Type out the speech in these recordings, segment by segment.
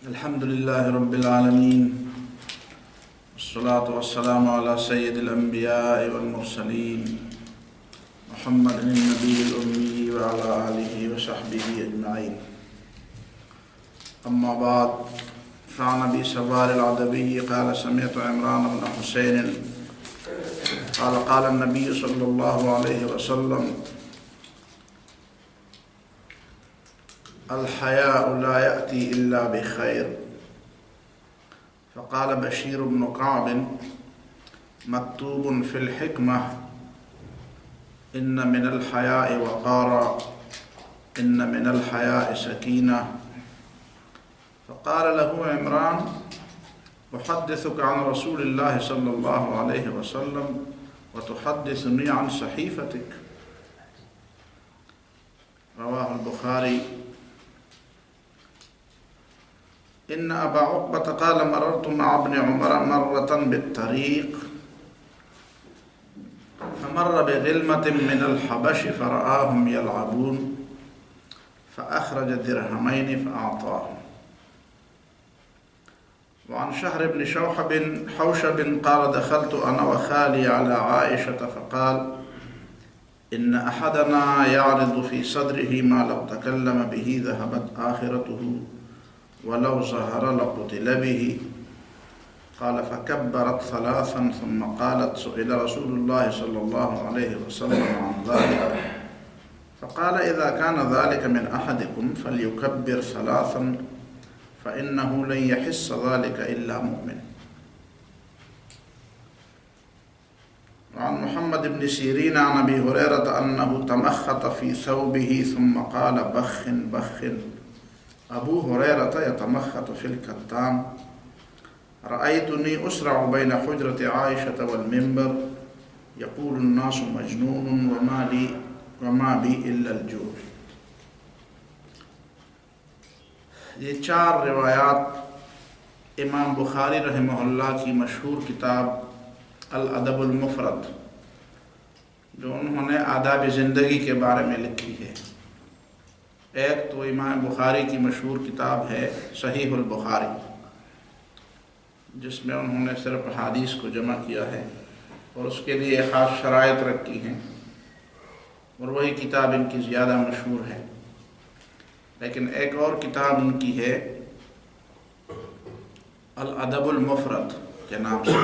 الحمد لله رب العالمين والصلاة والسلام على سيد الأنبياء والمرسلين محمد النبي الأمي وعلى آله وصحبه أجمعين. أما بعد، فعن أبي سوار العدوي قال سمعت عمران بن حسين قال النبي صلى الله عليه وسلم: الحياء لا يأتي إلا بخير. فقال بشير بن كعب: مكتوب في الحكمة: إن من الحياء وقارا، إن من الحياء سكينة. فقال له عمران: أحدثك عن رسول الله صلى الله عليه وسلم وتحدثني عن صحيفتك. رواه البخاري. إن أبا عقبة قال: مررت مع ابن عمر مرة بالطريق فمر بغلمة من الحبش فرآهم يلعبون فأخرج درهمين فأعطاهم. وعن شهر بن حوشب قال: دخلت أنا وخالي على عائشة فقال: إن أحدنا يعرض في صدره ما لو تكلم به ذهبت آخرته ولو ظهر لقتل به. قال: فكبرت ثلاثا ثم قالت: سئل رسول الله صلى الله عليه وسلم عن ذلك فقال: إذا كان ذلك من أحدكم فليكبر ثلاثا فإنه لن يحس ذلك إلا مؤمن. وعن محمد بن سيرين عن أبي هريرة أنه تمخط في ثوبه ثم قال: بخ بخ. أبو هريرة يتمخط في الكتان. رأيتني أسرع بين حجرة عائشة والمنبر يقول الناس مجنون وما بي إلا الجوع. یہ چار روایات امام بخاری رحمہ اللہ کی مشہور کتاب الادب المفرد، جو انہوں نے آداب زندگی کے بارے میں لکھی ہے. ایک تو امام بخاری کی مشہور کتاب ہے صحیح البخاری، جس میں انہوں نے صرف حدیث کو جمع کیا ہے اور اس کے لیے خاص شرائط رکھی ہیں، اور وہی کتاب ان کی زیادہ مشہور ہے. لیکن ایک اور کتاب ان کی ہے الادب المفرد کے نام سے،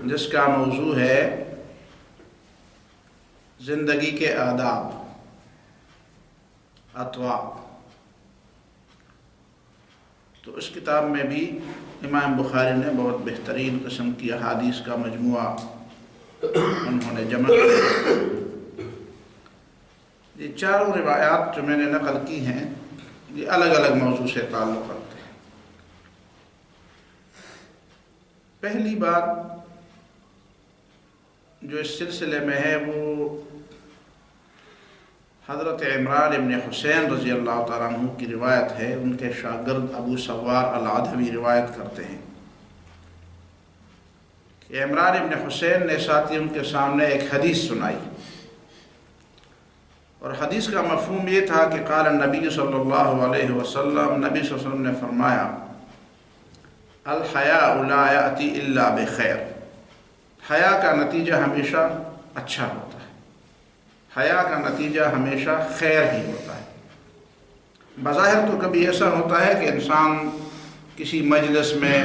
جس کا موضوع ہے زندگی کے آداب، اطوا. تو اس کتاب میں بھی امام بخاری نے بہت بہترین قسم کی احادیث کا مجموعہ انہوں نے جمع کیا. یہ چاروں روایات جو میں نے نقل کی ہیں یہ الگ الگ موضوع سے تعلق رکھتے ہیں. پہلی بات جو اس سلسلے میں ہے وہ حضرت عمران ابن حسین رضی اللہ تعالیٰ عنہ کی روایت ہے. ان کے شاگرد ابو سوار العدوی روایت کرتے ہیں کہ عمران ابن حسین نے ساتھیوں کے سامنے ایک حدیث سنائی، اور حدیث کا مفہوم یہ تھا کہ قال النبی صلی اللہ علیہ وسلم، نبی صلی اللہ علیہ وسلم نے فرمایا: الحیاء لا یأتی الا بخیر. حیا کا نتیجہ ہمیشہ اچھا ہوتا ہے، حیا کا نتیجہ ہمیشہ خیر ہی ہوتا ہے. بظاہر تو کبھی ایسا ہوتا ہے کہ انسان کسی مجلس میں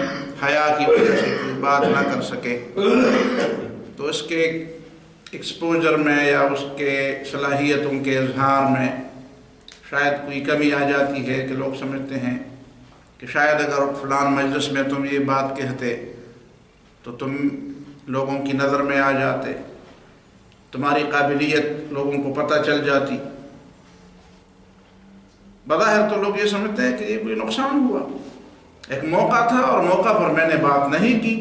حیا کی وجہ سے کوئی بات نہ کر سکے، تو اس کے ایکسپوجر میں یا اس کے صلاحیتوں کے اظہار میں شاید کوئی کمی آ جاتی ہے کہ لوگ سمجھتے ہیں کہ شاید اگر فلان مجلس میں تم یہ بات کہتے تو تم لوگوں کی نظر میں آ جاتے، تمہاری قابلیت لوگوں کو پتہ چل جاتی. بظاہر تو لوگ یہ سمجھتے ہیں کہ یہ کوئی نقصان ہوا، ایک موقع تھا اور موقع پر میں نے بات نہیں کی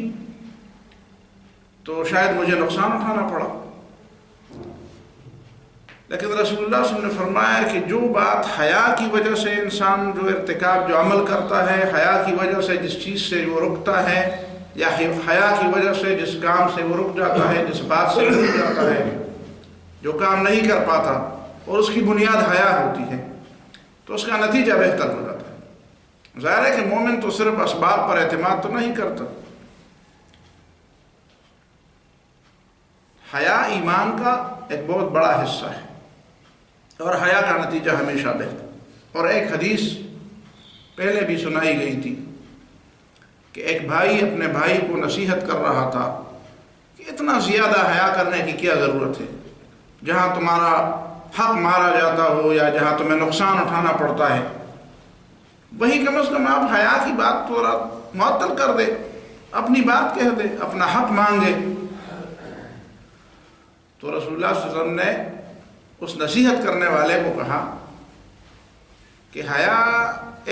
تو شاید مجھے نقصان اٹھانا پڑا. لیکن رسول اللہ صلی اللہ علیہ وسلم نے فرمایا کہ جو بات حیا کی وجہ سے انسان جو ارتکاب جو عمل کرتا ہے، حیا کی وجہ سے جس چیز سے وہ رکتا ہے، یا حیا کی وجہ سے جس کام سے وہ رک جاتا ہے، جس بات سے رک جاتا ہے، جو کام نہیں کر پاتا اور اس کی بنیاد حیا ہوتی ہے، تو اس کا نتیجہ بہتر ہو جاتا ہے. ظاہر ہے کہ مومن تو صرف اسباب پر اعتماد تو نہیں کرتا. حیا ایمان کا ایک بہت بڑا حصہ ہے اور حیا کا نتیجہ ہمیشہ بہتر. اور ایک حدیث پہلے بھی سنائی گئی تھی کہ ایک بھائی اپنے بھائی کو نصیحت کر رہا تھا کہ اتنا زیادہ حیا کرنے کی کیا ضرورت ہے، جہاں تمہارا حق مارا جاتا ہو یا جہاں تمہیں نقصان اٹھانا پڑتا ہے وہی کم از کم آپ حیا کی بات تھوڑا معطل کر دے، اپنی بات کہہ دے، اپنا حق مانگے. تو رسول اللہ صلی اللہ علیہ وسلم نے اس نصیحت کرنے والے کو کہا کہ حیا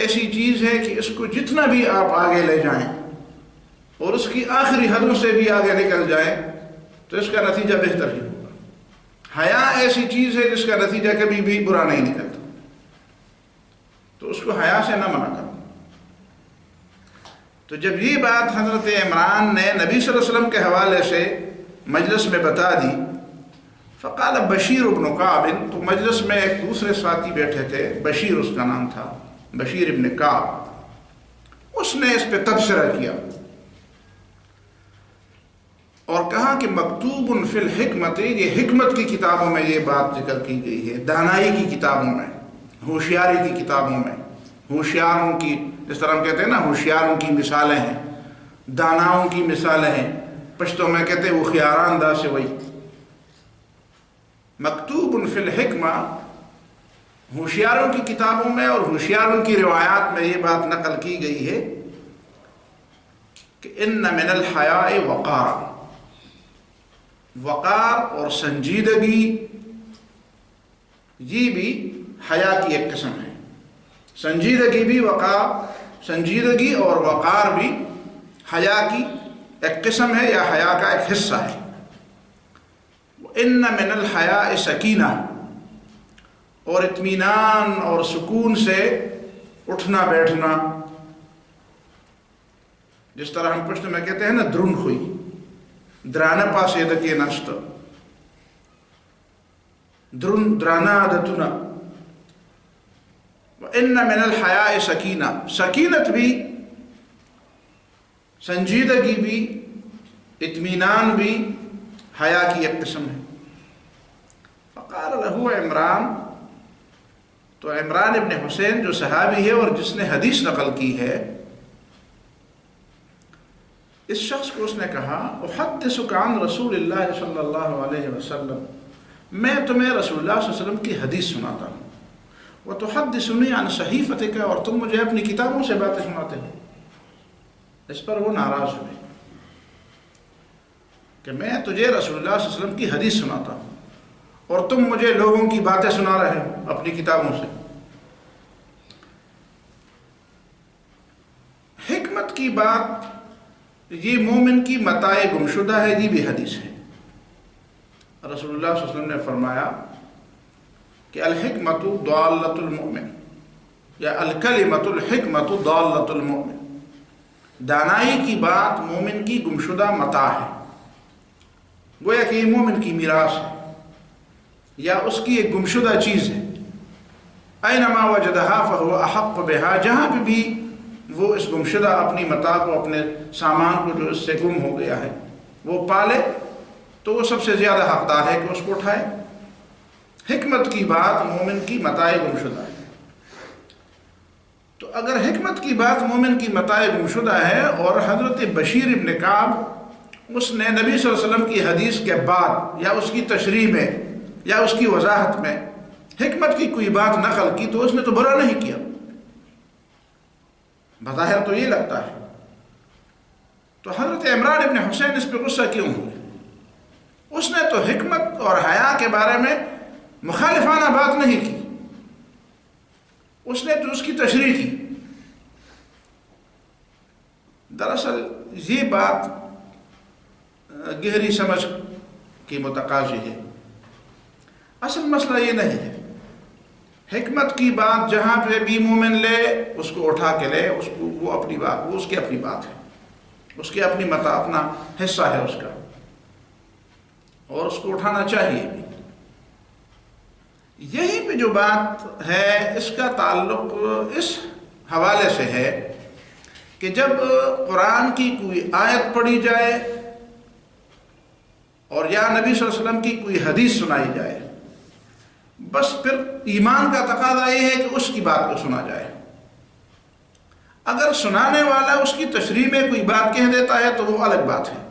ایسی چیز ہے کہ اس کو جتنا بھی آپ آگے لے جائیں اور اس کی آخری حدوں سے بھی آگے نکل جائیں تو اس کا نتیجہ بہتر ہی ہوگا. حیا ایسی چیز ہے جس کا نتیجہ کبھی بھی برا نہیں نکلتا، تو اس کو حیا سے نہ منع کرو. تو جب یہ بات حضرت عمران نے نبی صلی اللہ علیہ وسلم کے حوالے سے مجلس میں بتا دی، فقال بشیر ابن کعب، تو مجلس میں ایک دوسرے ساتھی بیٹھے تھے، بشیر اس کا نام تھا، بشیر ابن کعب، اس نے اس پہ تبصرہ کیا اور کہا کہ مکتوب فی الحکمت، یہ حکمت کی کتابوں میں یہ بات ذکر کی گئی ہے، دانائی کی کتابوں میں، ہوشیاری کی کتابوں میں. ہوشیاروں کی، جس طرح ہم کہتے ہیں نا ہوشیاروں کی مثالیں ہیں، داناؤں کی مثالیں ہیں، پشتوں میں کہتے ہیں وہ خیاران دا سے وہی. مکتوب فی الحکمہ، ہوشیاروں کی کتابوں میں اور ہوشیاروں کی روایات میں یہ بات نقل کی گئی ہے کہ ان من الحیاء وقار، وقار اور سنجیدگی یہ بھی حیا کی ایک قسم ہے. سنجیدگی بھی سنجیدگی اور وقار بھی حیا کی ایک قسم ہے یا حیا کا ایک حصہ ہے. ان من الحیاء سکینہ، اور اطمینان اور سکون سے اٹھنا بیٹھنا، جس طرح ہم پشت میں کہتے ہیں نا درون خوئی، درانا پاسیدکی نشت، درانا عادتنا. ان من الحیاء سکینہ، سکینت بھی، سنجیدگی بھی، اطمینان بھی حیا کی ایک قسم ہے. فقال له عمران، تو عمران ابن حسین جو صحابی ہے اور جس نے حدیث نقل کی ہے، اس شخص کو اس نے کہا احدثک عن رسول اللہ صلی اللہ علیہ وسلم، میں تمہیں رسول اللہ صلی اللہ علیہ وسلم کی حدیث سناتا ہوں، وتحدثنی عن صحیفتک، اور تم مجھے اپنی کتابوں سے باتیں سناتے ہو. اس پر وہ ناراض ہوئے کہ میں تجھے رسول اللہ صلی اللہ علیہ وسلم کی حدیث سناتا ہوں اور تم مجھے لوگوں کی باتیں سنا رہے ہو اپنی کتابوں سے. حکمت کی بات یہ مومن کی متاع گمشدہ ہے، یہ بھی حدیث ہے. رسول اللہ صلی اللہ علیہ وسلم نے فرمایا کہ الحکمت ضالۃ المؤمن، یا الکلمۃ الحکمت ضالۃ المؤمن، دانائی کی بات مومن کی گمشدہ متاع ہے. گویا کہ یہ مومن کی میراث ہے یا اس کی ایک گمشدہ چیز ہے. اینما وجدہا فہو احق بہا، جہاں پہ بھی وہ اس گمشدہ اپنی متاع کو، اپنے سامان کو جو اس سے گم ہو گیا ہے وہ پالے تو وہ سب سے زیادہ حقدار ہے کہ اس کو اٹھائے. حکمت کی بات مومن کی متاع گمشدہ ہے. تو اگر حکمت کی بات مومن کی متاع گمشدہ ہے اور حضرت بشیر ابن کعب اس نے نبی صلی اللہ علیہ وسلم کی حدیث کے بعد یا اس کی تشریح میں یا اس کی وضاحت میں حکمت کی کوئی بات نقل کی تو اس نے تو برا نہیں کیا، بظاہر تو یہ لگتا ہے. تو حضرت عمران ابن حسین اس پہ غصہ کیوں ہوئے؟ اس نے تو حکمت اور حیا کے بارے میں مخالفانہ بات نہیں کی، اس نے تو اس کی تشریح کی. دراصل یہ بات گہری سمجھ کی متقاضی ہے. اصل مسئلہ یہ نہیں ہے. حکمت کی بات جہاں پہ بھی مومن لے اس کو اٹھا کے لے، اس کو وہ اپنی بات، وہ اس کی اپنی بات ہے، اس کی اپنی متاع، اپنا حصہ ہے اس کا، اور اس کو اٹھانا چاہیے بھی. یہی پہ جو بات ہے اس کا تعلق اس حوالے سے ہے کہ جب قرآن کی کوئی آیت پڑھی جائے اور یا نبی صلی اللہ علیہ وسلم کی کوئی حدیث سنائی جائے، بس پھر ایمان کا تقاضا یہ ہے کہ اس کی بات کو سنا جائے۔ اگر سنانے والا اس کی تشریح میں کوئی بات کہہ دیتا ہے تو وہ الگ بات ہے،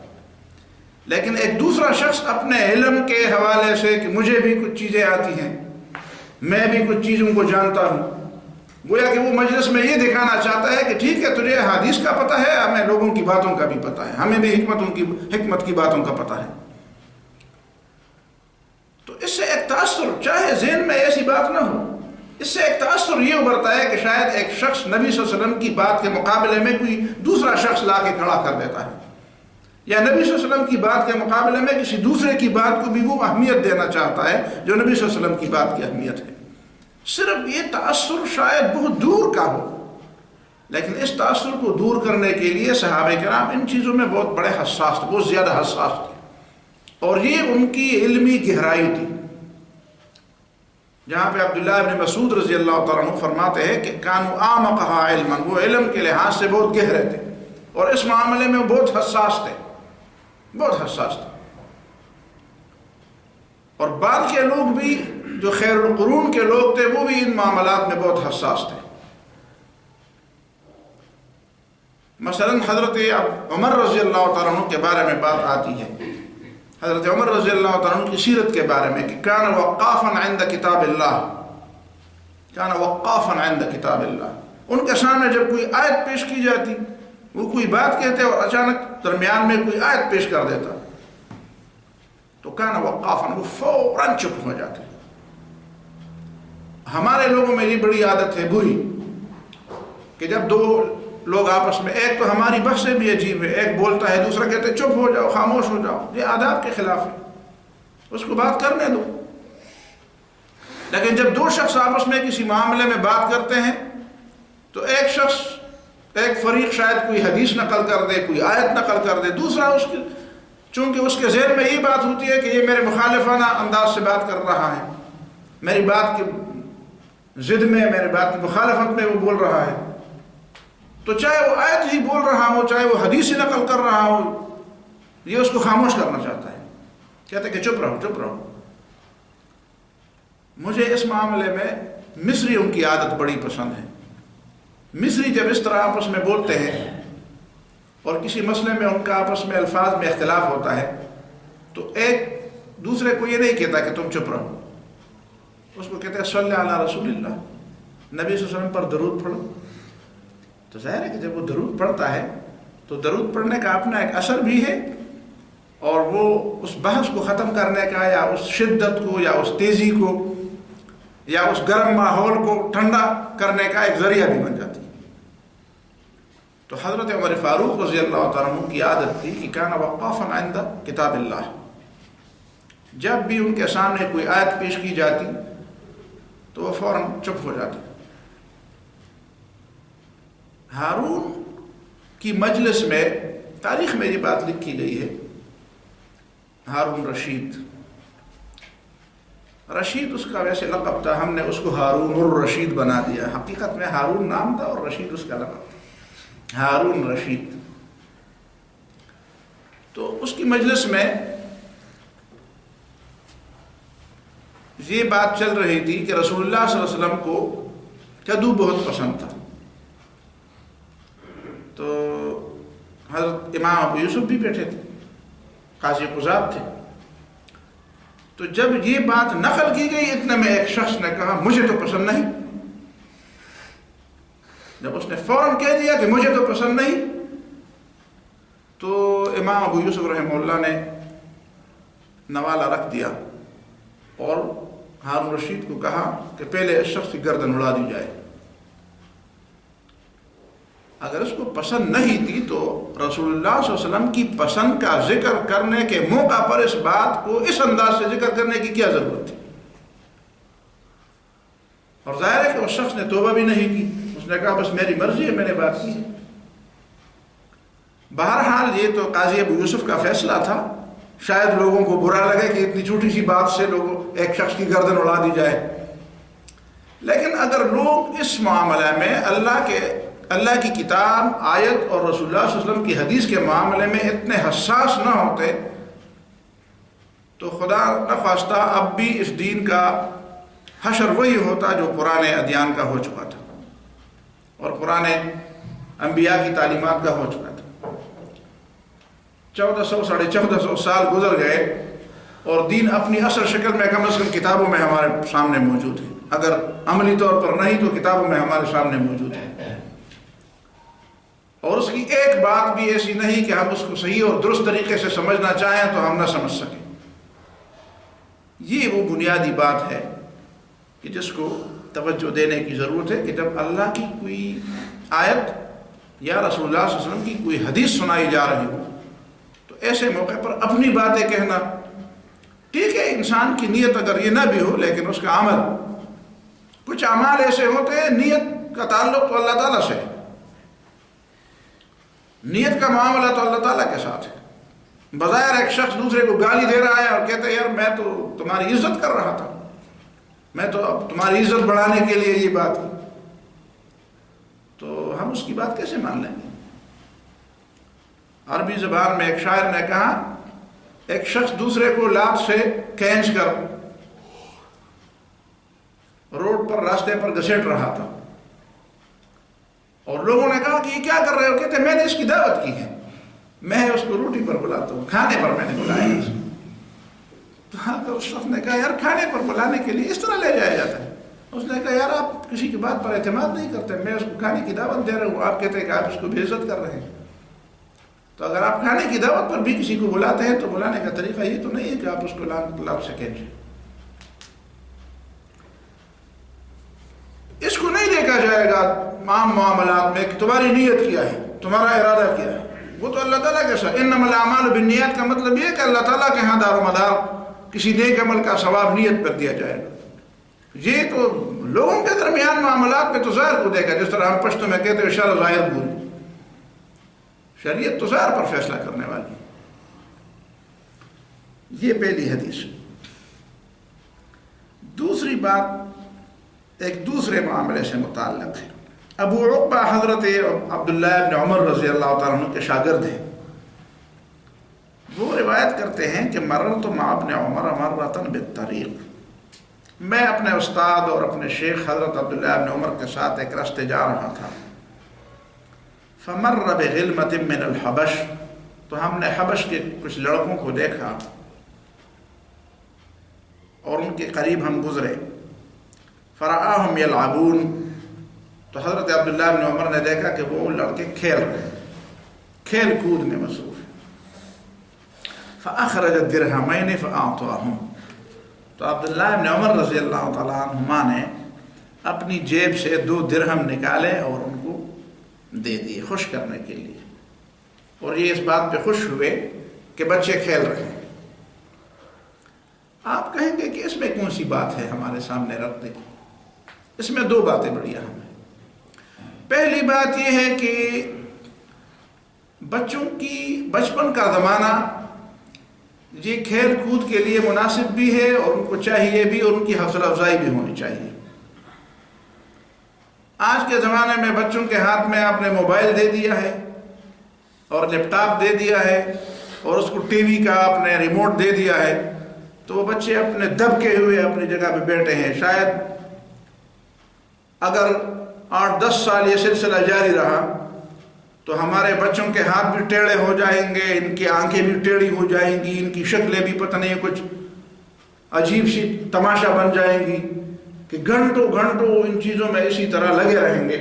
لیکن ایک دوسرا شخص اپنے علم کے حوالے سے کہ مجھے بھی کچھ چیزیں آتی ہیں، میں بھی کچھ چیزوں کو جانتا ہوں، گویا کہ وہ مجلس میں یہ دکھانا چاہتا ہے کہ ٹھیک ہے تجھے حدیث کا پتہ ہے، ہمیں لوگوں کی باتوں کا بھی پتہ ہے، ہمیں بھی حکمت کی باتوں کا پتہ ہے۔ تو اس سے ایک تاثر، چاہے ذہن میں ایسی بات نہ ہو، اس سے ایک تاثر یہ ابھرتا ہے کہ شاید ایک شخص نبی صلی اللہ علیہ وسلم کی بات کے مقابلے میں کوئی دوسرا شخص لا کے کھڑا کر دیتا ہے، یا نبی صلی اللہ علیہ وسلم کی بات کے مقابلے میں کسی دوسرے کی بات کو بھی وہ اہمیت دینا چاہتا ہے جو نبی صلی اللہ علیہ وسلم کی بات کی اہمیت ہے۔ صرف یہ تاثر شاید بہت دور کا ہو، لیکن اس تاثر کو دور کرنے کے لیے صحابہ کرام ان چیزوں میں بہت بڑے حساس تھے، بہت زیادہ حساس تھے، اور یہ ان کی علمی گہرائی تھی۔ جہاں پہ عبداللہ ابن مسعود رضی اللہ تعالیٰ عنہ فرماتے ہیں کہ کانوا اعمقها علما، وہ علم کے لحاظ سے بہت گہرے تھے اور اس معاملے میں بہت حساس تھے، بہت حساس تھے۔ اور بعد کے لوگ بھی جو خیر القرون کے لوگ تھے وہ بھی ان معاملات میں بہت حساس تھے۔ مثلا حضرت عمر رضی اللہ تعالیٰ عنہ کے بارے میں بات آتی ہے، حضرت عمر رضی اللہ تعالیٰ عنہ کی سیرت کے بارے میں کہ کان وقافا عند کتاب اللہ، کان وقافا عند کتاب اللہ، ان کے سامنے جب کوئی آیت پیش کی جاتی، وہ کوئی بات کہتے اور اچانک درمیان میں کوئی آیت پیش کر دیتا تو کان وقافا، وہ فوراً چپ ہو جاتے۔ ہمارے لوگوں میں یہ بڑی عادت ہے بری کہ جب دو لوگ آپس میں، ایک تو ہماری بحثیں بھی عجیب ہے، ایک بولتا ہے دوسرا کہتے ہیں چپ ہو جاؤ، خاموش ہو جاؤ، یہ آداب کے خلاف ہے، اس کو بات کرنے دو۔ لیکن جب دو شخص آپس میں کسی معاملے میں بات کرتے ہیں تو ایک شخص، ایک فریق شاید کوئی حدیث نقل کر دے، کوئی آیت نقل کر دے، دوسرا اس کی، چونکہ اس کے ذہن میں یہ بات ہوتی ہے کہ یہ میرے مخالفانہ انداز سے بات کر رہا ہے، میری بات کی ضد میں، میری بات کی مخالفت میں وہ بول رہا ہے، تو چاہے وہ آیت ہی بول رہا ہو، چاہے وہ حدیث ہی نقل کر رہا ہو، یہ اس کو خاموش کرنا چاہتا ہے، کہتا ہے کہ چپ رہو چپ رہو۔ مجھے اس معاملے میں مصری ان کی عادت بڑی پسند ہے۔ مصری جب اس طرح آپس میں بولتے ہیں اور کسی مسئلے میں ان کا آپس میں الفاظ میں اختلاف ہوتا ہے تو ایک دوسرے کو یہ نہیں کہتا کہ تم چپ رہو، اس کو کہتے ہیں صلی علی رسول اللہ، نبی صلی اللہ علیہ وسلم پر درود پڑھو۔ تو ظاہر ہے کہ جب وہ درود پڑھتا ہے تو درود پڑھنے کا اپنا ایک اثر بھی ہے، اور وہ اس بحث کو ختم کرنے کا، یا اس شدت کو، یا اس تیزی کو، یا اس گرم ماحول کو ٹھنڈا کرنے کا ایک ذریعہ بھی بن جاتی ہے۔ تو حضرت عمر فاروق رضی اللہ تعالیٰ عنہ کی عادت تھی کہ کان وقافا عند کتاب اللہ، جب بھی ان کے سامنے کوئی آیت پیش کی جاتی تو وہ فوراً چپ ہو جاتے۔ ہارون کی مجلس میں تاریخ میں یہ بات لکھی گئی ہے، ہارون رشید، رشید اس کا ویسے لقب تھا، ہم نے اس کو ہارون الرشید بنا دیا، حقیقت میں ہارون نام تھا اور رشید اس کا لقب تھا، ہارون رشید۔ تو اس کی مجلس میں یہ بات چل رہی تھی کہ رسول اللہ صلی اللہ علیہ وسلم کو کدو بہت پسند تھا، تو حضرت امام ابو یوسف بھی بیٹھے تھے، قاضی قضات تھے، تو جب یہ بات نقل کی گئی اتنے میں ایک شخص نے کہا مجھے تو پسند نہیں۔ جب اس نے فوراً کہہ دیا کہ مجھے تو پسند نہیں، تو امام ابو یوسف رحمہ اللہ نے نوالہ رکھ دیا اور ہارون رشید کو کہا کہ پہلے اس شخص کی گردن اڑا دی جائے۔ اگر اس کو پسند نہیں تھی تو رسول اللہ صلی اللہ علیہ وسلم کی پسند کا ذکر کرنے کے موقع پر اس بات کو اس انداز سے ذکر کرنے کی کیا ضرورت تھی؟ اور ظاہر ہے کہ اس شخص نے توبہ بھی نہیں کی، اس نے کہا بس میری مرضی ہے، میں نے بات کی ہے۔ بہرحال یہ تو قاضی ابو یوسف کا فیصلہ تھا، شاید لوگوں کو برا لگے کہ اتنی چھوٹی سی بات سے ایک شخص کی گردن اڑا دی جائے، لیکن اگر لوگ اس معاملے میں اللہ کی کتاب، آیت اور رسول اللہ صلی اللہ علیہ وسلم کی حدیث کے معاملے میں اتنے حساس نہ ہوتے تو خدا نخواستہ اب بھی اس دین کا حشر وہی ہوتا جو پرانے ادیان کا ہو چکا تھا اور پرانے انبیاء کی تعلیمات کا ہو چکا تھا۔ 1400 ساڑھے 1400 سال گزر گئے اور دین اپنی اصل شکل میں کم از کم کتابوں میں ہمارے سامنے موجود ہے، اگر عملی طور پر نہیں تو کتابوں میں ہمارے سامنے موجود ہے، اور اس کی ایک بات بھی ایسی نہیں کہ ہم اس کو صحیح اور درست طریقے سے سمجھنا چاہیں تو ہم نہ سمجھ سکیں۔ یہ وہ بنیادی بات ہے کہ جس کو توجہ دینے کی ضرورت ہے کہ جب اللہ کی کوئی آیت یا رسول اللہ صلی اللہ علیہ وسلم کی کوئی حدیث سنائی جا رہی ہو تو ایسے موقع پر اپنی باتیں کہنا ٹھیک ہے، انسان کی نیت اگر یہ نہ بھی ہو لیکن اس کا عمل، کچھ اعمال ایسے ہوتے ہیں نیت کا تعلق تو اللہ تعالیٰ سے ہے، نیت کا معاملہ تو اللہ تعالیٰ کے ساتھ ہے۔ بظاہر ایک شخص دوسرے کو گالی دے رہا ہے اور کہتے ہیں یار میں تو تمہاری عزت کر رہا تھا، میں تو اب تمہاری عزت بڑھانے کے لیے یہ بات کی، تو ہم اس کی بات کیسے مان لیں گے؟ عربی زبان میں ایک شاعر نے کہا ایک شخص دوسرے کو لات سے کھینچ کر روڈ پر راستے پر گھسیٹ رہا تھا اور لوگوں نے کہا کہ یہ کیا کر رہے ہو؟ کہتے میں نے اس کی دعوت کی ہے، میں اس کو روٹی پر بلاتا ہوں، کھانے پر میں نے بلایا اس کو۔ تو اس شخص نے کہا یار کھانے پر بلانے کے لیے اس طرح لے جایا جاتا ہے؟ اس نے کہا یار آپ کسی کی بات پر اعتماد نہیں کرتے، میں اس کو کھانے کی دعوت دے رہا ہوں، آپ کہتے ہیں کہ آپ اس کو بے عزت کر رہے ہیں، تو اگر آپ کھانے کی دعوت پر بھی کسی کو بلاتے ہیں تو بلانے کا طریقہ یہ تو نہیں ہے کہ آپ اس کو لات سے کھینچیں۔ اس کو نہیں دیکھا جائے گا عام معاملات میں کہ تمہاری نیت کیا ہے، تمہارا ارادہ کیا ہے، وہ تو اللہ تعالیٰ کے ساتھ۔ انما الاعمال بالنیات کا مطلب یہ ہے کہ اللہ تعالیٰ کے ہاں دار و مدار کسی نیک عمل کا ثواب نیت پر دیا جائے گا۔ یہ تو لوگوں کے درمیان معاملات میں تو ظاہر کو دیکھا، جس طرح ہم پشتو میں کہتے ہیں شرع ظاہر بولی، شریعت تو ظاہر پر فیصلہ کرنے والی۔ یہ پہلی حدیث۔ دوسری بات ایک دوسرے معاملے سے متعلق ہے۔ ابو عقبہ حضرت عبداللہ ابن عمر رضی اللہ تعالیٰ عنہ کے شاگرد ہیں، وہ روایت کرتے ہیں کہ مررت مع ابن عمر مرۃ بالطریق، میں اپنے استاد اور اپنے شیخ حضرت عبداللہ ابن عمر کے ساتھ ایک راستے جا رہا تھا، فمر بغلمۃ من الحبش، تو ہم نے حبش کے کچھ لڑکوں کو دیکھا اور ان کے قریب ہم گزرے، فرآہم یلعبون، تو حضرت عبداللہ بن عمر نے دیکھا کہ وہ لڑکے کھیل رہے ہیں، کھیل کود میں مصروف ہیں، فأخرج الدرہمین فأعطاہم، تو عبداللہ بن عمر رضی اللہ تعالیٰ عنہما نے اپنی جیب سے 2 درہم نکالے اور ان کو دے دیے خوش کرنے کے لیے، اور یہ اس بات پہ خوش ہوئے کہ بچے کھیل رہے ہیں۔ آپ کہیں گے کہ اس میں کون سی بات ہے ہمارے سامنے رکھنے کی؟ اس میں 2 باتیں بڑی اہم ہیں۔ پہلی بات یہ ہے کہ بچوں کی بچپن کا زمانہ یہ کھیل کود کے لیے مناسب بھی ہے اور ان کو چاہیے بھی، اور ان کی حوصلہ افزائی بھی ہونی چاہیے۔ آج کے زمانے میں بچوں کے ہاتھ میں آپ نے موبائل دے دیا ہے اور لیپ ٹاپ دے دیا ہے اور اس کو ٹی وی کا آپ نے ریموٹ دے دیا ہے، تو وہ بچے اپنے دبکے ہوئے اپنی جگہ پہ بیٹھے ہیں۔ شاید اگر 8-10 سال یہ سلسلہ جاری رہا تو ہمارے بچوں کے ہاتھ بھی ٹیڑھے ہو جائیں گے، ان کی آنکھیں بھی ٹیڑھی ہو جائیں گی، ان کی شکلیں بھی پتہ نہیں کچھ عجیب سی تماشا بن جائیں گی کہ گھنٹوں گھنٹوں ان چیزوں میں اسی طرح لگے رہیں گے،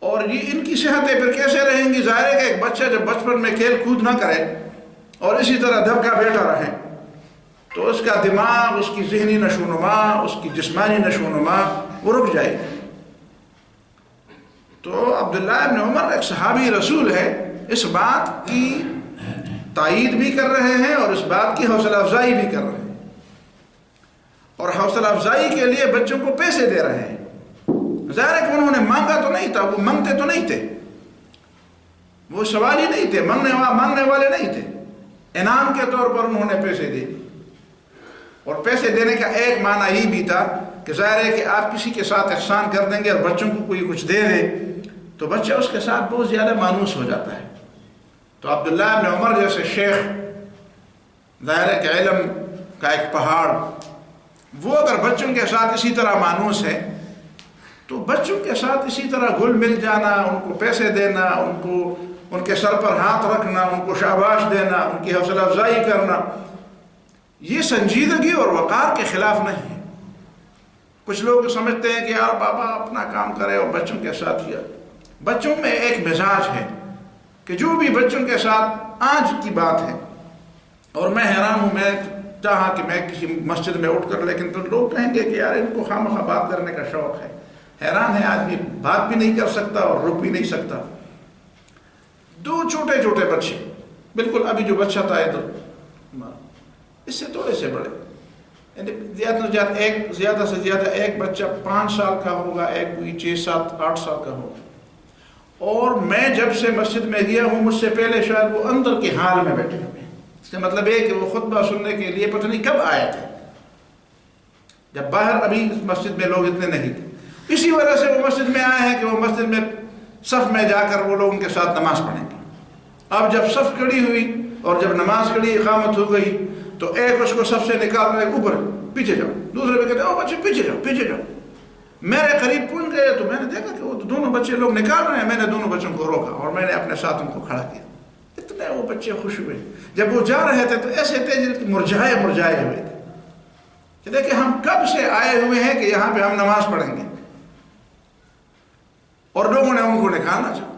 اور یہ ان کی صحتیں پھر کیسے رہیں گی؟ ظاہر ہے کہ ایک بچہ جب بچپن میں کھیل کود نہ کرے اور اسی طرح دبکا بیٹھا رہے تو اس کا دماغ، اس کی ذہنی نشو و نما، اس کی جسمانی نشو و نما وہ رک جائے گی۔ تو عبداللہ ابن عمر ایک صحابی رسول ہے، اس بات کی تائید بھی کر رہے ہیں اور اس بات کی حوصلہ افزائی بھی کر رہے ہیں، اور حوصلہ افزائی کے لیے بچوں کو پیسے دے رہے ہیں۔ ظاہر ہے کہ انہوں نے مانگا تو نہیں تھا، وہ مانگتے تو نہیں تھے، وہ سوالی نہیں تھے، مانگنے والے نہیں تھے، انعام کے طور پر انہوں نے پیسے دے دیے۔ اور پیسے دینے کا ایک معنی یہ بھی تھا کہ ظاہر ہے کہ آپ کسی کے ساتھ احسان کر دیں گے اور بچوں کو کوئی کچھ دے دے تو بچہ اس کے ساتھ بہت زیادہ مانوس ہو جاتا ہے. تو عبداللہ ابن عمر جیسے شیخ، ظاہر ہے کہ علم کا ایک پہاڑ، وہ اگر بچوں کے ساتھ اسی طرح مانوس ہے تو بچوں کے ساتھ اسی طرح گل مل جانا، ان کو پیسے دینا، ان کے سر پر ہاتھ رکھنا، ان کو شاباش دینا، ان کی حوصلہ افزائی کرنا، یہ سنجیدگی اور وقار کے خلاف نہیں ہے. کچھ لوگ سمجھتے ہیں کہ یار بابا اپنا کام کرے اور بچوں کے ساتھ کیا. بچوں میں ایک مزاج ہے کہ جو بھی بچوں کے ساتھ آج کی بات ہے، اور میں حیران ہوں، میں چاہا کہ میں کسی مسجد میں اٹھ کر، لیکن تو لوگ کہیں گے کہ یار ان کو خواہ بات کرنے کا شوق ہے. حیران ہے، آدمی بات بھی نہیں کر سکتا اور رک بھی نہیں سکتا. دو چھوٹے چھوٹے بچے، بالکل ابھی جو بچہ تھا ادھر، اس سے تھوڑے سے بڑے، یعنی زیادہ سے زیادہ ایک بچہ 5 سال کا ہوگا، ایک کوئی 6 7 8 سال کا ہوگا. اور میں جب سے مسجد میں گیا ہوں، مجھ سے پہلے شاید وہ اندر کے حال میں بیٹھے ہوئے. اس کا مطلب ہے کہ وہ خطبہ سننے کے لیے پتہ نہیں کب آئے تھے، جب باہر ابھی مسجد میں لوگ اتنے نہیں تھے. اسی وجہ سے وہ مسجد میں آئے ہیں کہ وہ مسجد میں صف میں جا کر وہ لوگ ان کے ساتھ نماز پڑھیں گے. اب جب صف کھڑی ہوئی اور جب نماز کھڑی اقامت ہو گئی تو ایک اس کو صف سے نکال رہے اوپر، پیچھے جاؤ. دوسرے بھی کہتے ہیں او بچے پیچھے جاؤ پیچھے جاؤ. میرے قریب پہنچ گئے تو میں نے دیکھا کہ وہ دونوں بچے لوگ نکال رہے ہیں. میں نے دونوں بچوں کو روکا اور میں نے اپنے ساتھ ان کو کھڑا کیا. اتنے وہ بچے خوش ہوئے. جب وہ جا رہے تھے تو ایسے تھے مرجھائے ہوئے تھے کہ دیکھیں ہم کب سے آئے ہوئے ہیں کہ یہاں پہ ہم نماز پڑھیں گے، اور لوگوں نے ان کو نکالنا چاہا.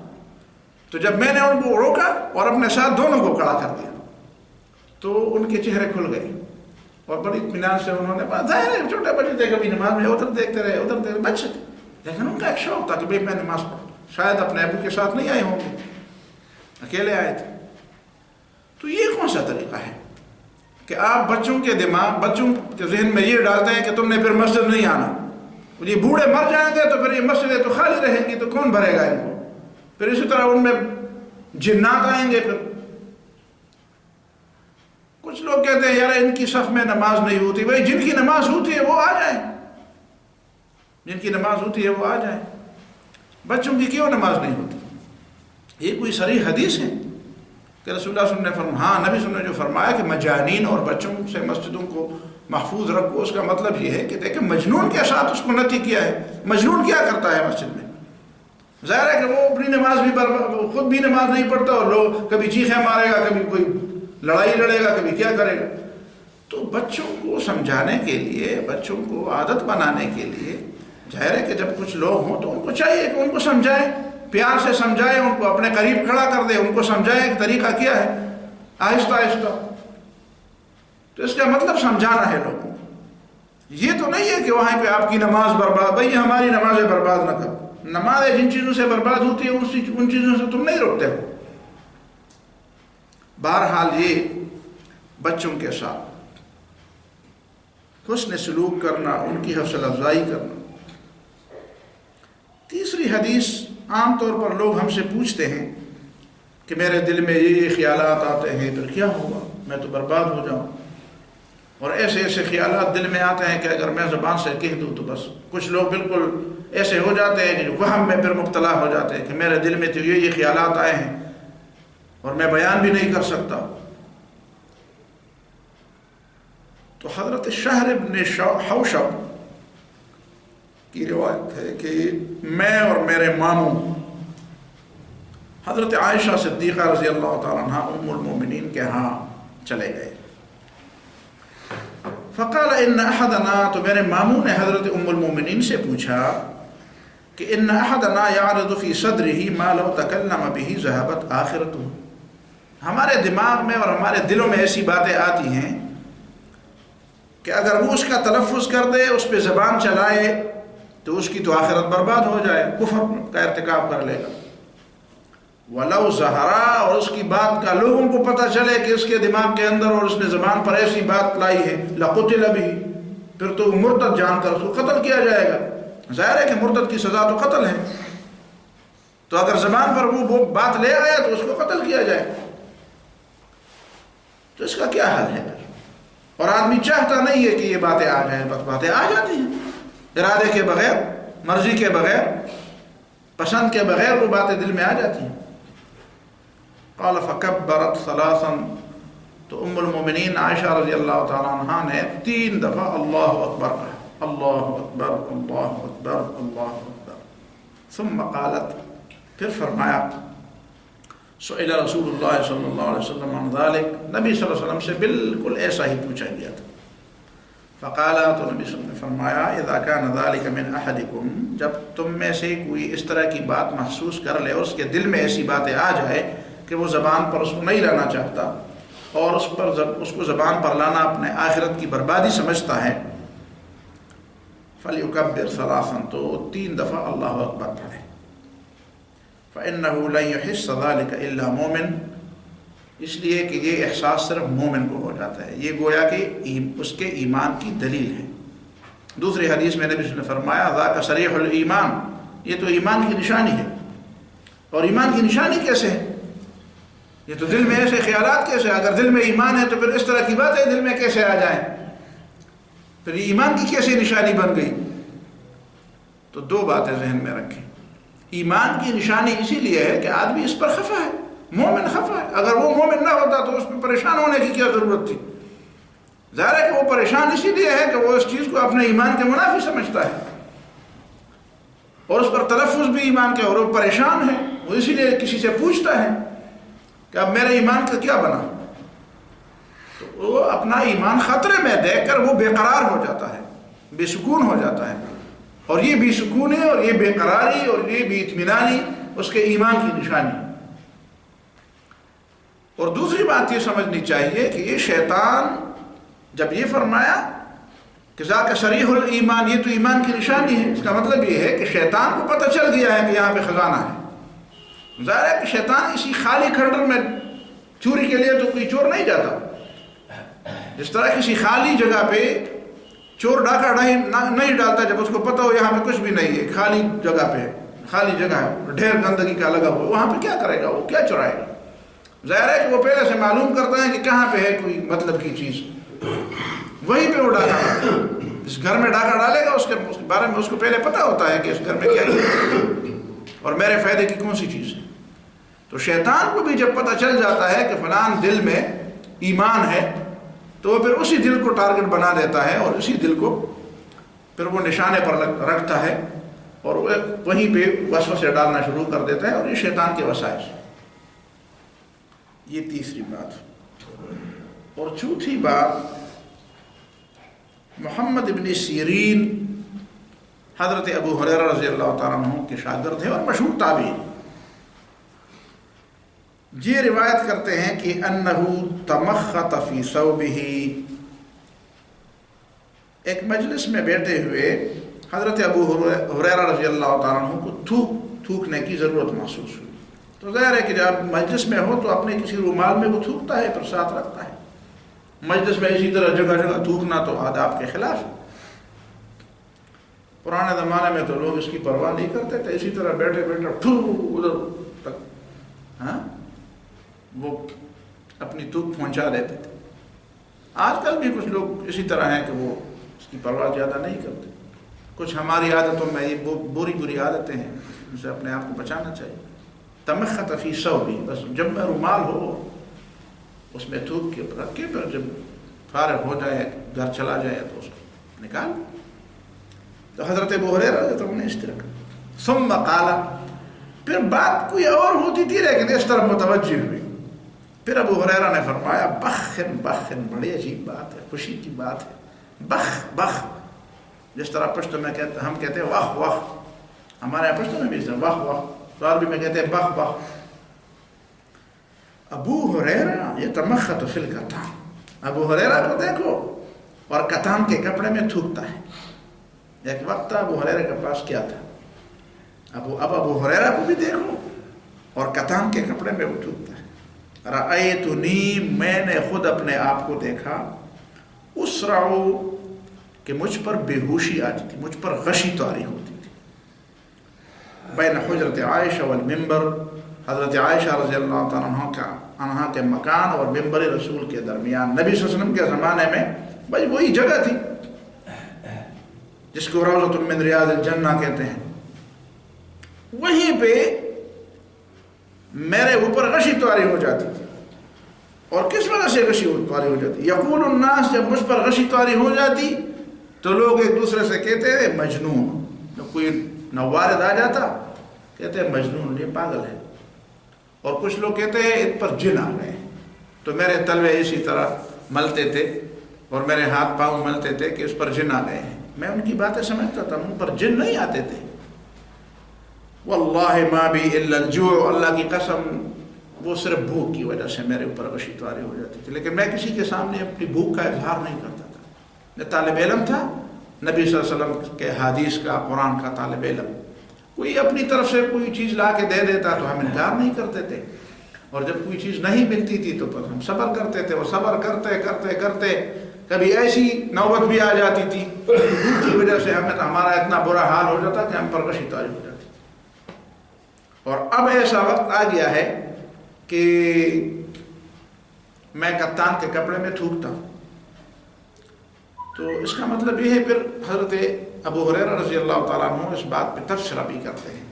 تو جب میں نے ان کو روکا اور اپنے ساتھ دونوں کو کھڑا کر دیا تو ان کے چہرے کھل گئے اور بڑی اطمینان سے انہوں نے بات، ظاہر ہے چھوٹے بچے تھے، کبھی نماز میں ادھر دیکھتے رہے ادھر دیکھتے بچے تھے، لیکن ان کا ایک شوق تھا کہ بھائی میں نماز پڑھوں. شاید اپنے ابو کے ساتھ نہیں آئے ہوں گے، اکیلے آئے تھے. تو یہ کون سا طریقہ ہے کہ آپ بچوں کے ذہن میں یہ ڈالتے ہیں کہ تم نے پھر مسجد نہیں آنا، یہ بوڑھے مر جائیں گے تو پھر یہ مسجدیں تو خالی رہیں گی تو کون بھرے گا ان کو. پھر اسی طرح ان میں جنات آئیں گے. پھر کچھ لوگ کہتے ہیں یار ان کی صف میں نماز نہیں ہوتی. بھائی جن کی نماز ہوتی ہے وہ آ جائیں، جن کی نماز ہوتی ہے وہ آ جائیں. بچوں کی کیوں نماز نہیں ہوتی؟ یہ کوئی صریح حدیث ہے کہ رسول اللہ صلی اللہ علیہ وسلم نے فرمایا، ہاں نبی صلی اللہ علیہ وسلم نے جو فرمایا کہ مجانین اور بچوں سے مسجدوں کو محفوظ رکھو، اس کا مطلب یہ ہے کہ دیکھیں مجنون کے ساتھ اس کو نتی کیا ہے. مجنون کیا کرتا ہے مسجد میں؟ ظاہر ہے کہ وہ اپنی نماز بھی خود بھی نماز نہیں پڑھتا اور لوگ کبھی چیخیں مارے گا، کبھی کوئی لڑائی لڑے گا، کبھی کیا کرے گا. تو بچوں کو سمجھانے کے لیے، بچوں کو عادت بنانے کے لیے ظاہر ہے کہ جب کچھ لوگ ہوں تو ان کو چاہیے کہ ان کو سمجھائیں، پیار سے سمجھائیں، ان کو اپنے قریب کھڑا کر دیں، ان کو سمجھائیں کہ طریقہ کیا ہے، آہستہ آہستہ. تو اس کا مطلب سمجھانا ہے لوگوں کو. یہ تو نہیں ہے کہ وہاں پہ آپ کی نماز برباد، بھائی ہماری نمازیں برباد نہ کرو. نمازیں جن چیزوں سے برباد ہوتی ہے ان چیزوں سے تم نہیں روکتے ہو. بہرحال یہ بچوں کے ساتھ حسن سلوک کرنا، ان کی حوصلہ افزائی کرنا. تیسری حدیث، عام طور پر لوگ ہم سے پوچھتے ہیں کہ میرے دل میں یہ خیالات آتے ہیں پھر کیا ہوگا، میں تو برباد ہو جاؤں. اور ایسے ایسے خیالات دل میں آتے ہیں کہ اگر میں زبان سے کہہ دوں تو بس. کچھ لوگ بالکل ایسے ہو جاتے ہیں کہ جو وہم میں پھر مبتلا ہو جاتے ہیں کہ میرے دل میں تو یہ خیالات آئے ہیں اور میں بیان بھی نہیں کر سکتا. تو حضرت شہر ابن حوشب کی روایت ہے کہ میں اور میرے ماموں حضرت عائشہ صدیقہ رضی اللہ تعالیٰ عنہ ام المومنین کے ہاں چلے گئے. فقال ان احدنا، تو میرے ماموں نے حضرت ام المومنین سے پوچھا کہ ان احدنا یعرض فی صدرہ ما لو تکلم به ذهبت آخرتہ. ہمارے دماغ میں اور ہمارے دلوں میں ایسی باتیں آتی ہیں کہ اگر وہ اس کا تلفظ کر دے، اس پہ زبان چلائے تو اس کی تو آخرت برباد ہو جائے، کفر کا ارتکاب کر لے گا. وَلَوْ زَهَرَا، اور اس کی بات کا لوگوں کو پتہ چلے کہ اس کے دماغ کے اندر اور اس نے زبان پر ایسی بات لائی ہے، لَقُتِلَ بِهِ، پھر تو مرتد جان کر اس کو قتل کیا جائے گا. ظاہر ہے کہ مرتد کی سزا تو قتل ہے، تو اگر زبان پر وہ بات لے آیا تو اس کو قتل کیا جائے. تو اس کا کیا حل ہے؟ اور آدمی چاہتا نہیں ہے کہ یہ باتیں آ جائیں، بس باتیں آ جاتی ہیں. ارادے کے بغیر، مرضی کے بغیر، پسند کے بغیر وہ باتیں دل میں آ جاتی ہیں۔ قال فکبرت ثلاثا، تو ام المومنین عائشہ رضی اللہ تعالیٰ عنہ نے 3 دفعہ اللہ اکبر کہا، اللہ اکبر اللہ اکبر اللہ اکبر۔ ثم قالت، پھر فرمایا، سئل رسول اللہ صلی اللہ علیہ وسلم عن ذلك، نبی صلی اللہ علیہ وسلم سے بالکل ایسا ہی پوچھا گیا تھا۔ فقال، تو نبی صلی اللہ علیہ وسلم نے فرمایا، اذا كان ذلك من احدكم، جب تم میں سے کوئی اس طرح کی بات محسوس کر لے اور اس کے دل میں ایسی باتیں آ جائے کہ وہ زبان پر اس کو نہیں لانا چاہتا اور اس کو زبان پر لانا اپنے آخرت کی بربادی سمجھتا ہے، فَلْيُكَبِّرْ ثَلَاثًا، تو 3 دفعہ اللہ اکبر پڑھے۔ فَإِنَّهُ لَن يُحِسَّ ذَلِكَ إِلَّا مُؤْمِنٌ، اس لیے کہ یہ احساس صرف مومن کو ہو جاتا ہے، یہ گویا کہ اس کے ایمان کی دلیل ہے۔ دوسری حدیث میں نبی صلی اللہ علیہ وسلم نے فرمایا، ذاک صریح الایمان، یہ تو ایمان کی نشانی ہے۔ اور ایمان کی نشانی کیسے ہے؟ یہ تو دل میں ایسے خیالات کیسے، اگر دل میں ایمان ہے تو پھر اس طرح کی باتیں دل میں کیسے آ جائیں؟ پھر یہ ایمان کی کیسے نشانی بن گئی؟ تو 2 باتیں ذہن میں رکھیں۔ ایمان کی نشانی اسی لیے ہے کہ آدمی اس پر خفا ہے، مومن خفا ہے۔ اگر وہ مومن نہ ہوتا تو اس میں پریشان ہونے کی کیا ضرورت تھی؟ ظاہر ہے کہ وہ پریشان اسی لیے ہے کہ وہ اس چیز کو اپنے ایمان کے منافی سمجھتا ہے اور اس پر تلفظ بھی ایمان کے، اور وہ پریشان ہے، وہ اسی لیے کسی سے پوچھتا ہے کہ اب میرے ایمان کا کیا بنا؟ تو وہ اپنا ایمان خطرے میں دیکھ کر وہ بے قرار ہو جاتا ہے، بے سکون ہو جاتا ہے، اور یہ بے سکونی اور یہ بے قراری اور یہ بے اطمینانی اس کے ایمان کی نشانی۔ اور دوسری بات یہ سمجھنی چاہیے کہ یہ شیطان جب یہ فرمایا کہ ذاک صریح الایمان، یہ تو ایمان کی نشانی ہے، اس کا مطلب یہ ہے کہ شیطان کو پتہ چل گیا ہے کہ یہاں پہ خزانہ ہے۔ ظاہر ہے کہ شیطان اسی خالی کھنڈر میں چوری کے لیے تو کوئی چور نہیں جاتا، جس طرح کسی خالی جگہ پہ چور ڈاکہ نہیں ڈالتا جب اس کو پتہ ہو یہاں پہ کچھ بھی نہیں ہے، خالی جگہ پہ، خالی جگہ ہے، ڈھیر گندگی کا لگا ہوا، وہاں پہ کیا کرے گا؟ وہ کیا چرائے گا؟ ظاہر ہے کہ وہ پہلے سے معلوم کرتا ہے کہ کہاں پہ ہے کوئی مطلب کی چیز، وہیں پہ وہ ڈاکہ ڈالتا ہے۔ جس گھر میں ڈاکہ ڈالے گا اس کے بارے میں اس کو پہلے پتہ ہوتا ہے کہ اس گھر میں کیا ہے اور میرے فائدے کی کون سی چیز ہے۔ تو شیطان کو بھی جب پتہ چل جاتا ہے کہ فلان دل میں ایمان ہے تو وہ پھر اسی دل کو ٹارگٹ بنا دیتا ہے اور اسی دل کو پھر وہ نشانے پر رکھتا ہے اور وہ وہیں پہ وسوسے ڈالنا شروع کر دیتا ہے، اور یہ شیطان کے وسائل۔ یہ تیسری بات۔ اور چوتھی بات، محمد ابن سیرین حضرت ابو ہریرہ رضی اللہ تعالیٰ عنہ کے شاگرد ہیں اور مشہور تابعی، یہ روایت کرتے ہیں کہ انہو تمخط فی ثوبہ، ایک مجلس میں بیٹھے ہوئے حضرت ابو ہریرہ رضی اللہ تعالیٰ عنہ کو تھوکنے کی ضرورت محسوس ہوئی۔ تو ظاہر ہے کہ جب مجلس میں ہو تو اپنے کسی رومال میں وہ تھوکتا ہے پھر ساتھ رکھتا ہے۔ مجلس میں اسی طرح جگہ جگہ تھوکنا تو آداب کے خلاف ہے۔ پرانے زمانے میں تو لوگ اس کی پرواہ نہیں کرتے تھے، اسی طرح بیٹھے بیٹھے ادھر تک وہ اپنی تھوک پہنچا دیتے تھے۔ آج کل بھی کچھ لوگ اسی طرح ہیں کہ وہ اس کی پرواہ زیادہ نہیں کرتے۔ کچھ ہماری عادتوں میں یہ بری عادتیں ہیں، ان سے اپنے آپ کو بچانا چاہیے۔ تمخط فی ثوبہ، بس جب میں رومال ہو اس میں تھوک کے رکھ کے پھر جب فارغ ہو جائے گھر چلا جائے تو اس کو نکال۔ تو حضرت ابو ہریرہ تو ہم نے اس طرح ثم قال، پھر بات کوئی اور ہوتی تھی لیکن اس طرح متوجہ ہوئی۔ پھر ابو ہریرہ نے فرمایا، بخن بخن، بڑی عجیب بات ہے، خوشی کی بات ہے۔ بخ بخ، جس طرح پشتو میں ہم کہتے ہیں واہ واہ، ہمارے یہاں پشتو میں بھی واہ واہ، تو عربی میں کہتے ہیں بخ بخ۔ ابو ہریرہ یتمخط فی الکتان، ابو ہریرہ کو دیکھو اور کتان کے کپڑے میں تھوکتا ہے۔ ایک وقت تھا ابو ہریرہ کے پاس کیا تھا، اب ابو ہریرہ کو بھی دیکھو اور کتان کے کپڑے میں وہ تھوکتا ہے۔ رأیتنی، میں نے خود اپنے آپ کو دیکھا، اسرع، کہ مجھ پر بے ہوشی آتی تھی، مجھ پر غشی طاری ہوتی تھی۔ بین حجرت عائشہ والمنبر، حضرت عائشہ رضی اللہ تعالیٰ عنہ کے مکان اور منبر رسول کے درمیان، نبی صلی اللہ علیہ وسلم کے زمانے میں بھائی وہی جگہ تھی، جس کو روضۃ من ریاض الجنہ کہتے ہیں، وہیں پہ میرے اوپر غشی طاری ہو جاتی تھی. اور کس وجہ سے غشی طاری ہو جاتی؟ یقول الناس، جب مجھ پر غشی طاری ہو جاتی تو لوگ ایک دوسرے سے کہتے ہیں مجنون. جب کوئی نوارد آ جاتا کہتے ہیں مجنون، یہ پاگل ہے. اور کچھ لوگ کہتے ہیں ان پر جن آ گئے. تو میرے تلوے اسی طرح ملتے تھے اور میرے ہاتھ پاؤں ملتے تھے کہ اس پر جن آ گئے ہیں. میں ان کی باتیں سمجھتا تھا، ان پر جن نہیں آتے تھے. واللہ ما بی الا الجوع، اللہ کی قسم وہ صرف بھوک کی وجہ سے میرے اوپر غشی طاری ہو جاتی تھی. لیکن میں کسی کے سامنے اپنی بھوک کا اظہار نہیں کرتا تھا. میں طالب علم تھا، نبی صلی اللہ علیہ وسلم کے حدیث کا، قرآن کا طالب علم. کوئی اپنی طرف سے کوئی چیز لا کے دے دیتا تو ہم انکار نہیں کرتے تھے، اور جب کوئی چیز نہیں ملتی تھی تو پھر ہم صبر کرتے تھے. اور صبر کرتے کرتے کرتے کبھی ایسی نوبت بھی آ جاتی تھی کی وجہ سے ہمارا اتنا برا حال ہو جاتا کہ ہم پر غشی طاری ہو جاتی. اور اب ایسا وقت آ گیا ہے کہ میں کپتان کے کپڑے میں تھوکتا ہوں. تو اس کا مطلب یہ ہے، پھر حضرت ابو ہریرہ رضی اللہ تعالیٰ عنہ اس بات پہ تبصرہ بھی کرتے ہیں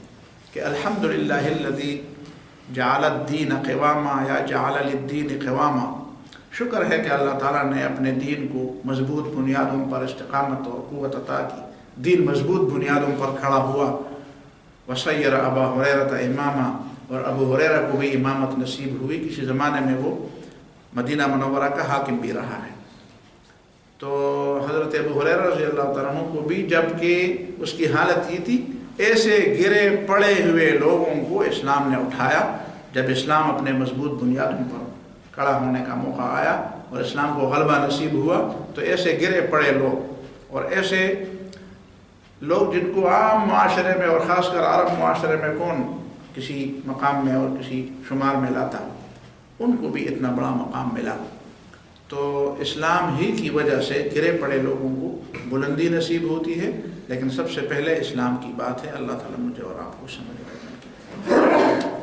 کہ الحمدللہ الذی جعل الدین قواما یا جعل للدین قواما. شکر ہے کہ اللہ تعالیٰ نے اپنے دین کو مضبوط بنیادوں پر استقامت اور قوت عطا کی. دین مضبوط بنیادوں پر کھڑا ہوا. وسیر ابا ہریرہ اماما، اور ابو ہریرہ کو بھی امامت نصیب ہوئی. کسی زمانے میں وہ مدینہ منورہ کا حاکم بھی رہا ہے. تو حضرت ابو ہریرہ رضی اللہ تعالیٰ عنہ کو بھی، جب کہ اس کی حالت یہ تھی، ایسے گرے پڑے ہوئے لوگوں کو اسلام نے اٹھایا. جب اسلام اپنے مضبوط بنیادوں پر کھڑا ہونے کا موقع آیا اور اسلام کو غلبہ نصیب ہوا، تو ایسے گرے پڑے لوگ اور ایسے لوگ جن کو عام معاشرے میں اور خاص کر عرب معاشرے میں کون کسی مقام میں اور کسی شمار میں لاتا، ان کو بھی اتنا بڑا مقام ملا. تو اسلام ہی کی وجہ سے گرے پڑے لوگوں کو بلندی نصیب ہوتی ہے. لیکن سب سے پہلے اسلام کی بات ہے. اللہ تعالیٰ مجھے اور آپ کو سمجھ